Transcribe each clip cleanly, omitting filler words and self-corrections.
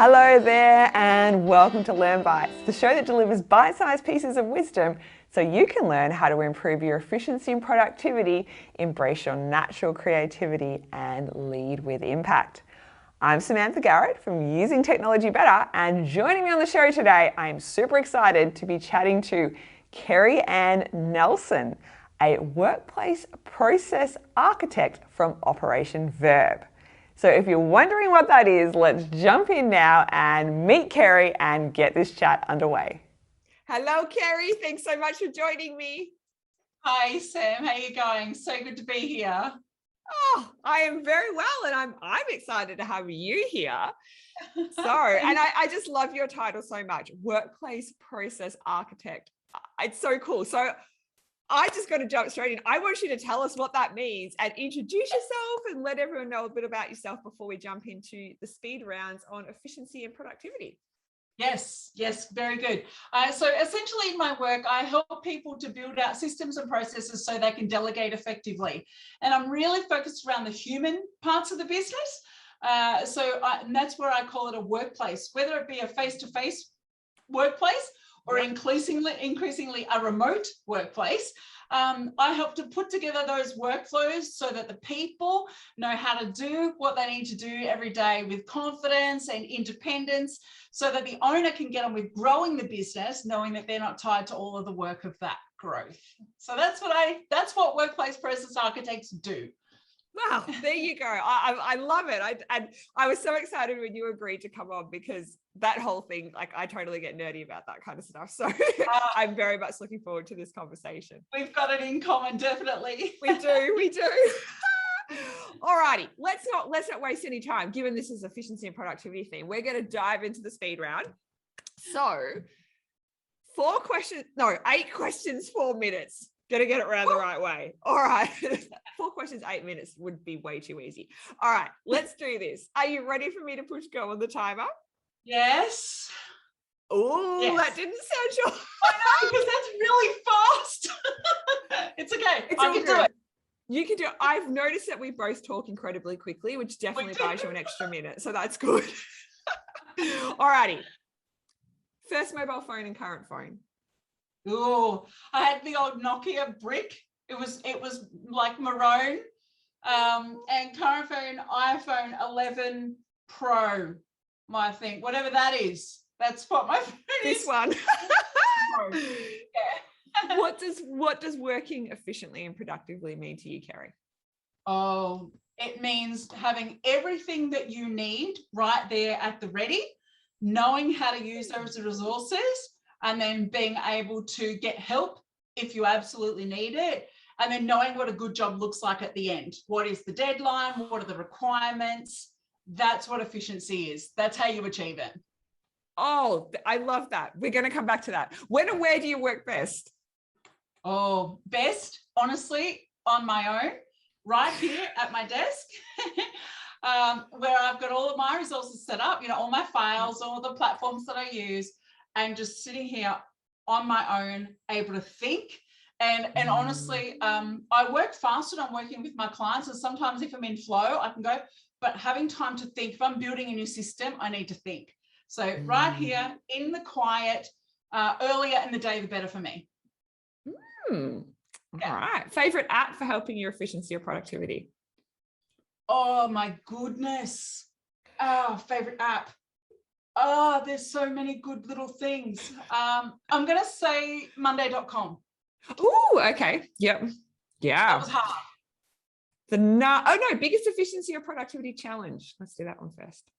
Hello there and welcome to LearnBytes, the show that delivers bite-sized pieces of wisdom so you can learn how to improve your efficiency and productivity, embrace your natural creativity and lead with impact. I'm Samantha Garrett from Using Technology Better, and joining me on the show today, I'm super excited to be chatting to Kerry Anne Nelson, a workplace process architect from Operation Verve. So if you're wondering what that is, let's jump in now and meet Kerry and get this chat underway. Hello, Kerry. Thanks so much for joining me. Hi, Sam. How are you going? So good to be here. Oh, I am very well, and I'm excited to have you here. So, and I just love your title so much, Workplace Process Architect. It's so cool. So I just got to jump straight in. I want you to tell us what that means and introduce yourself and let everyone know a bit about yourself before we jump into the speed rounds on efficiency and productivity. Yes, very good. So essentially in my work, I help people to build out systems and processes so they can delegate effectively. And I'm really focused around the human parts of the business. And that's where I call it a workplace, whether it be a face-to-face workplace or increasingly a remote workplace. I help to put together those workflows so that the people know how to do what they need to do every day with confidence and independence, so that the owner can get on with growing the business, knowing that they're not tied to all of the work of that growth. So that's what workplace process architects do. Wow, there you go. I love it. I was so excited when you agreed to come on, because that whole thing, like, I totally get nerdy about that kind of stuff. So I'm very much looking forward to this conversation. We've got it in common, definitely. We do. All righty, let's not waste any time. Given this is efficiency and productivity theme, we're going to dive into the speed round. So 8 questions, 4 minutes. Gotta get it around the right way. All right. 4 questions, 8 minutes would be way too easy. All right, let's do this. Are you ready for me to push go on the timer? Yes. Oh, yes. That didn't sound sure. I know, because that's really fast. It's okay. I can do it. You can do it. I've noticed that we both talk incredibly quickly, which definitely buys you an extra minute. So that's good. All righty. First mobile phone and current phone. Oh, I had the old Nokia brick. It was like maroon. And current phone, iPhone 11 Pro, my thing, whatever that is. That's what my phone is. This one. Yeah. What does working efficiently and productively mean to you, Kerry? Oh, it means having everything that you need right there at the ready, knowing how to use those resources, and then being able to get help if you absolutely need it, and then knowing what a good job looks like at the end. What is the deadline? What are the requirements? That's what efficiency is. That's how you achieve it. Oh, I love that. We're going to come back to that. When and where do you work best? Oh, best, honestly, on my own, right here at my desk, where I've got all of my resources set up, all my files, all the platforms that I use, and just sitting here on my own, able to think. And honestly, I work faster when I'm working with my clients. And sometimes if I'm in flow, I can go, but having time to think, if I'm building a new system, I need to think. So right here in the quiet, earlier in the day, the better for me. All right. Favorite app for helping your efficiency or productivity? Oh my goodness. Favorite app. Oh, there's so many good little things. I'm going to say Monday.com. Oh, okay. Yep. Yeah. That was hard. Biggest efficiency or productivity challenge. Let's do that one first.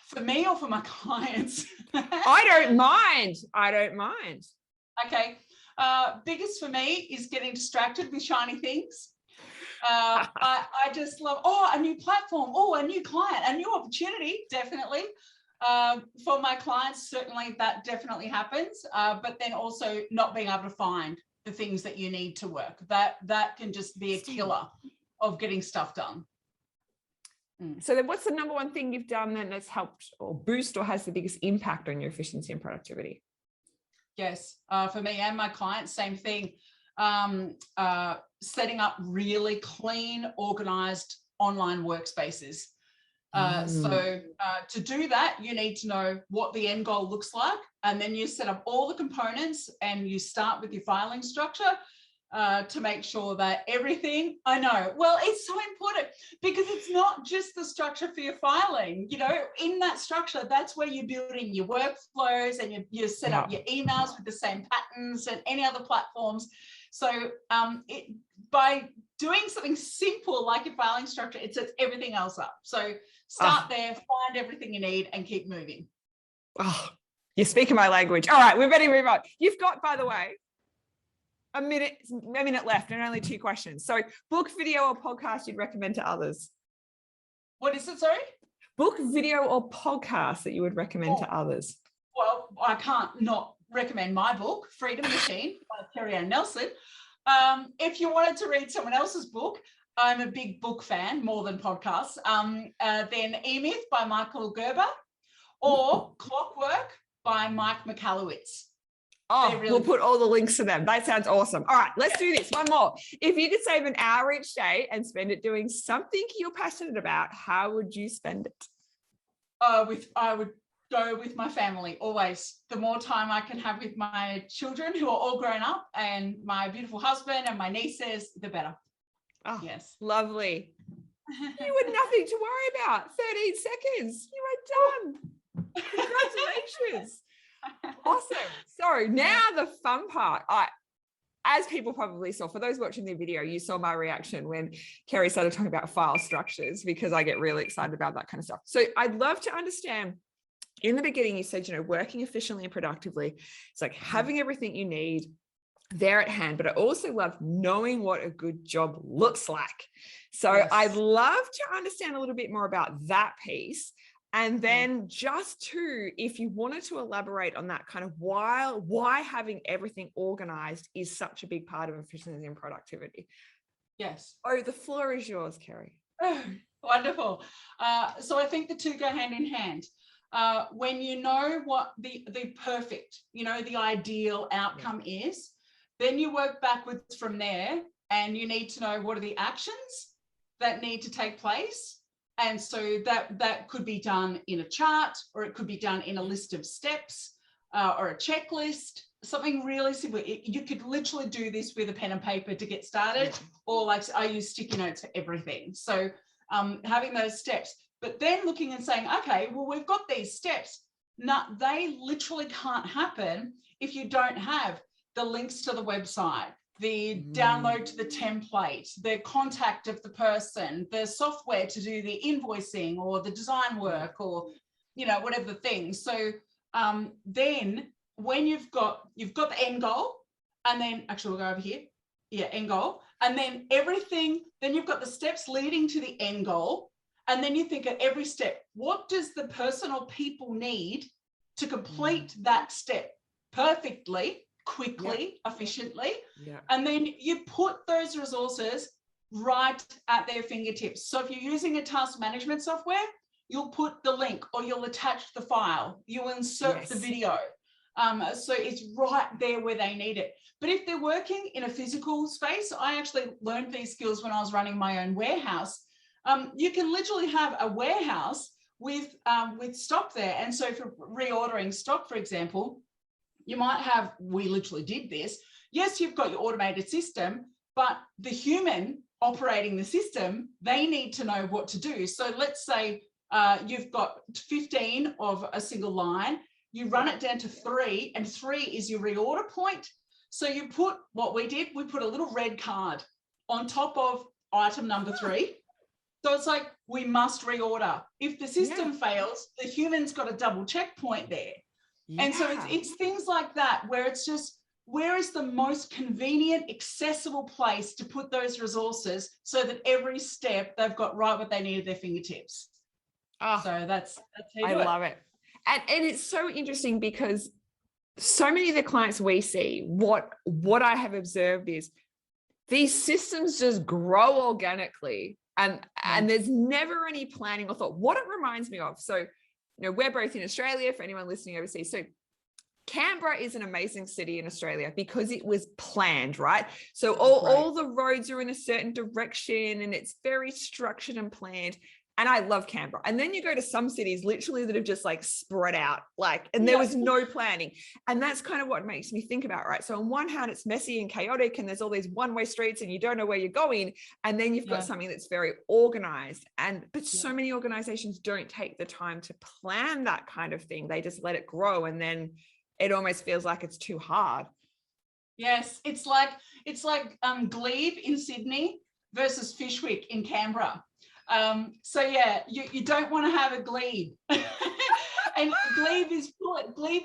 For me or for my clients? I don't mind. Okay. Biggest for me is getting distracted with shiny things. I just love, a new platform, a new client, a new opportunity, definitely. For my clients, certainly that definitely happens, but then also not being able to find the things that you need to work. That can just be a killer of getting stuff done. So then what's the number one thing you've done then that's helped or boost or has the biggest impact on your efficiency and productivity? Yes, for me and my clients, same thing. Setting up really clean, organized online workspaces. To do that, you need to know what the end goal looks like, and then you set up all the components and you start with your filing structure to make sure that everything, I know, well, it's so important because it's not just the structure for your filing, you know, in that structure, that's where you're building your workflows and you set up your emails with the same patterns and any other platforms. So by doing something simple like your filing structure, it sets everything else up. So start there, find everything you need and keep moving. Oh, you're speaking my language. All right, we're ready to move on. You've got, by the way, a minute left and only 2 questions. So book, video or podcast you'd recommend to others? What is it, sorry? Book, video or podcast that you would recommend to others? Well, I can't not recommend my book, Freedom Machine by Kerry Anne Nelson. If you wanted to read someone else's book, I'm a big book fan, more than podcasts, then E-Myth by Michael Gerber or Clockwork by Mike Michalowicz. Oh, really we'll put all the links to them. That sounds awesome. All right, let's do this. One more. If you could save an hour each day and spend it doing something you're passionate about, how would you spend it? I would go with my family, always. The more time I can have with my children who are all grown up and my beautiful husband and my nieces, the better. Oh, yes. Lovely. You had nothing to worry about. 13 seconds. You are done. Congratulations. Awesome. So now the fun part. As people probably saw, for those watching the video, you saw my reaction when Kerry started talking about file structures because I get really excited about that kind of stuff. So I'd love to understand, in the beginning, you said, you know, working efficiently and productively. It's like having everything you need there at hand, but I also love knowing what a good job looks like. So yes. I'd love to understand a little bit more about that piece. And then just to, if you wanted to elaborate on that kind of why having everything organized is such a big part of efficiency and productivity. Yes. Oh, the floor is yours, Kerry. Oh, wonderful. So I think the two go hand in hand. When you know what the perfect, you know, the ideal outcome is, then you work backwards from there and you need to know what are the actions that need to take place. And so that could be done in a chart, or it could be done in a list of steps or a checklist, something really simple. You could literally do this with a pen and paper to get started, or like I use sticky notes for everything. So having those steps, but then looking and saying, okay, well, we've got these steps. Now, they literally can't happen if you don't have the links to the website, the download to the template, the contact of the person, the software to do the invoicing or the design work, or, you know, whatever the thing. So then when you've got the end goal, and then actually we'll go over here. Yeah, end goal. And then everything, then you've got the steps leading to the end goal. And then you think at every step, what does the person or people need to complete that step perfectly, quickly, efficiently? And then you put those resources right at their fingertips. So if you're using a task management software, you'll put the link or you'll attach the file, you'll insert the video. So it's right there where they need it. But if they're working in a physical space, I actually learned these skills when I was running my own warehouse. You can literally have a warehouse with stock there. And so for reordering stock, for example, you might have, we literally did this. Yes, you've got your automated system, but the human operating the system, they need to know what to do. So let's say you've got 15 of a single line, you run it down to 3, and 3 is your reorder point. So you put, what we did, we put a little red card on top of item number 3. So it's like, we must reorder. If the system fails, the human's got a double checkpoint there. And so it's things like that, where it's just, where is the most convenient, accessible place to put those resources so that every step they've got right what they need at their fingertips. Oh, so that's how you do it. I love it. And it's so interesting because so many of the clients we see, what I have observed is these systems just grow organically, and there's never any planning or thought. What it reminds me of, so, you know, we're both in Australia, for anyone listening overseas. So Canberra is an amazing city in Australia because it was planned, right? So all the roads are in a certain direction and it's very structured and planned. And I love Canberra. And then you go to some cities literally that have just like spread out, like, and there was no planning. And that's kind of what makes me think about, right? So on one hand, it's messy and chaotic and there's all these one-way streets and you don't know where you're going. And then you've got something that's very organized. But so many organizations don't take the time to plan that kind of thing. They just let it grow. And then it almost feels like it's too hard. Yes, it's like Glebe in Sydney versus Fishwick in Canberra. So yeah, you don't want to have a glebe. And glebe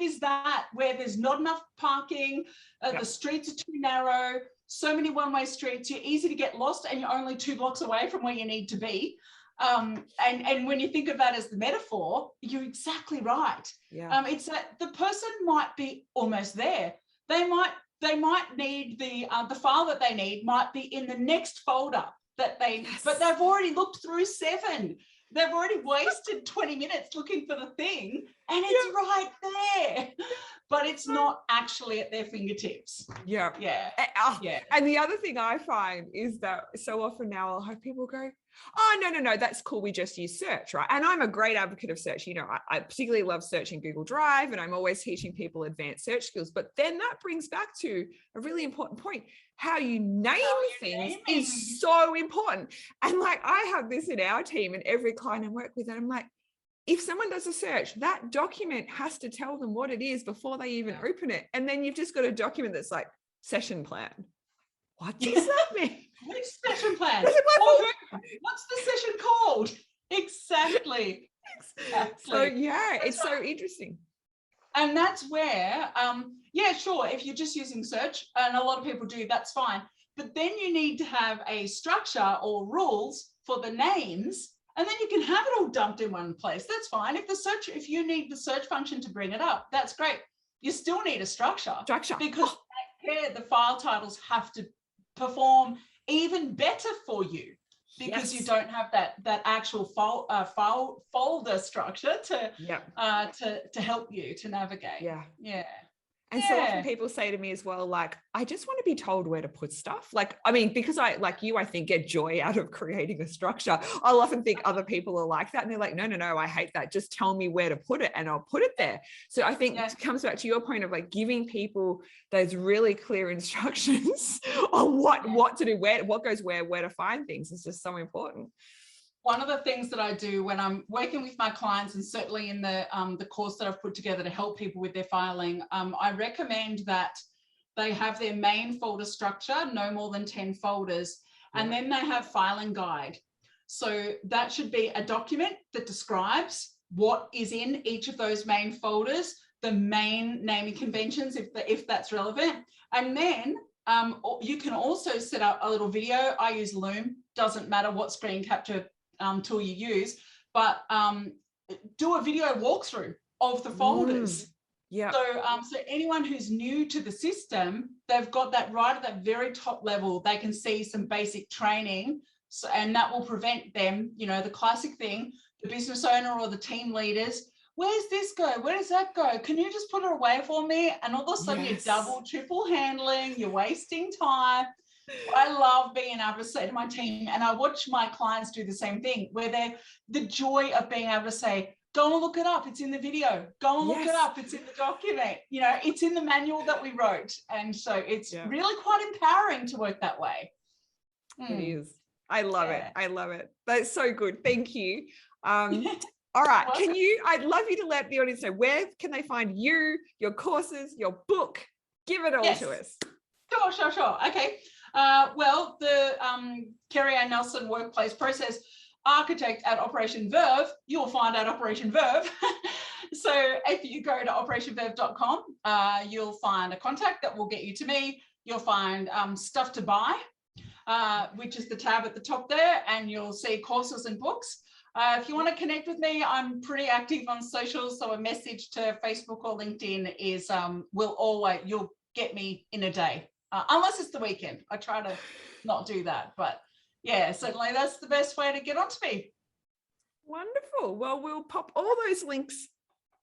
is that where there's not enough parking, the streets are too narrow, so many one-way streets, you're easy to get lost and you're only 2 blocks away from where you need to be. And when you think of that as the metaphor, you're exactly right. It's that the person might be almost there. They might need the file that they need might be in the next folder that but they've already looked through 7. They've already wasted 20 minutes looking for the thing and it's right there, but it's not actually at their fingertips. Yeah. And the other thing I find is that so often now I'll have people go, oh, no, that's cool. We just use search, right? And I'm a great advocate of search. You know, I particularly love searching Google Drive and I'm always teaching people advanced search skills. But then that brings back to a really important point. How you name things is so important. And like, I have this in our team and every client I work with, and I'm like, if someone does a search, that document has to tell them what it is before they even open it. And then you've just got a document that's like session plan. What does that mean? Which session plan? What's the session called? Exactly. So yeah, it's so interesting. And that's where, sure, if you're just using search, and a lot of people do, that's fine. But then you need to have a structure or rules for the names, and then you can have it all dumped in one place. That's fine. If you need the search function to bring it up, that's great. You still need a structure. Because the file titles have to perform even better for you, because you don't have that actual file folder structure to help you to navigate. And so often people say to me as well, like, I just want to be told where to put stuff. Like, I mean, because I, like you, I think get joy out of creating a structure. I'll often think other people are like that. And they're like, no, I hate that. Just tell me where to put it and I'll put it there. So I think it comes back to your point of like giving people those really clear instructions on what to do, what goes where to find things is just so important. One of the things that I do when I'm working with my clients, and certainly in the course that I've put together to help people with their filing, I recommend that they have their main folder structure, no more than 10 folders, and then they have filing guide. So that should be a document that describes what is in each of those main folders, the main naming conventions, if that's relevant. And then you can also set up a little video. I use Loom, doesn't matter what screen capture tool you use, but do a video walkthrough of the folders. So anyone who's new to the system, they've got that right at that very top level. They can see some basic training, and that will prevent them, you know, the classic thing, the business owner or the team leaders, where's this go? Where does that go? Can you just put it away for me? And all of a sudden you're double, triple handling, you're wasting time. I love being able to say to my team, and I watch my clients do the same thing, where the joy of being able to say, go and look it up. It's in the video. Go and look it up. It's in the document. You know, it's in the manual that we wrote. And so it's really quite empowering to work that way. It is. I love it. I love it. That's so good. Thank you. All right. I'd love you to let the audience know, where can they find you, your courses, your book? Give it all to us. Sure. Okay. Well, the Kerry Anne Nelson Workplace Process Architect at Operation Verve, you'll find at Operation Verve. So if you go to operationverve.com, you'll find a contact that will get you to me. You'll find stuff to buy, which is the tab at the top there, and you'll see courses and books. If you want to connect with me, I'm pretty active on socials, so a message to Facebook or LinkedIn is you'll get me in a day. Unless it's the weekend. I try to not do that, but yeah, certainly that's the best way to get onto me. Wonderful. Well, we'll pop all those links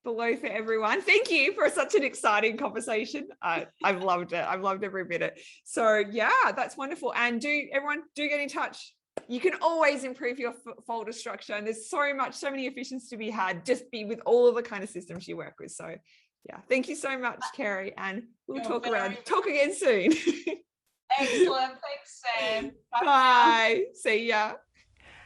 below for everyone. Thank you for such an exciting conversation. I've loved it. I've loved every minute. So yeah, that's wonderful. And do get in touch you can always improve your folder structure, and there's so many efficiencies to be had just with all of the kind of systems you work with. So yeah, thank you so much, Kerry, and we'll talk again soon. Excellent. Thanks, Sam. Bye. See ya.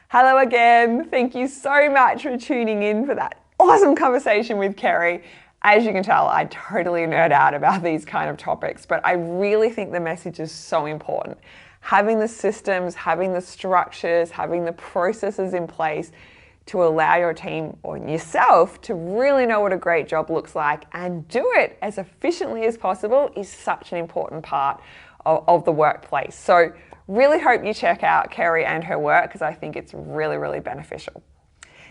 Hello again. Thank you so much for tuning in for that awesome conversation with Kerry. As you can tell, I totally nerd out about these kind of topics, but I really think the message is so important. Having the systems, having the structures, having the processes in place to allow your team or yourself to really know what a great job looks like and do it as efficiently as possible is such an important part of the workplace. So really hope you check out Kerry and her work, because I think it's really, really beneficial.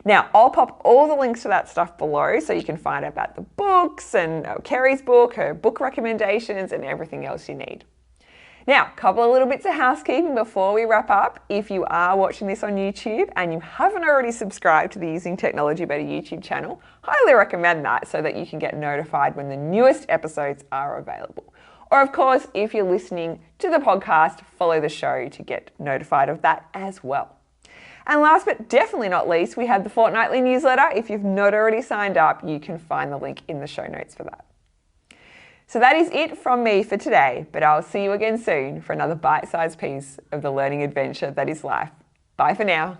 Now, I'll pop all the links to that stuff below so you can find out about the books and Kerry's book, her book recommendations, and everything else you need. Now, a couple of little bits of housekeeping before we wrap up. If you are watching this on YouTube and you haven't already subscribed to the Using Technology Better YouTube channel, highly recommend that so that you can get notified when the newest episodes are available. Or of course, if you're listening to the podcast, follow the show to get notified of that as well. And last but definitely not least, we have the fortnightly newsletter. If you've not already signed up, you can find the link in the show notes for that. So that is it from me for today, but I'll see you again soon for another bite-sized piece of the learning adventure that is life. Bye for now.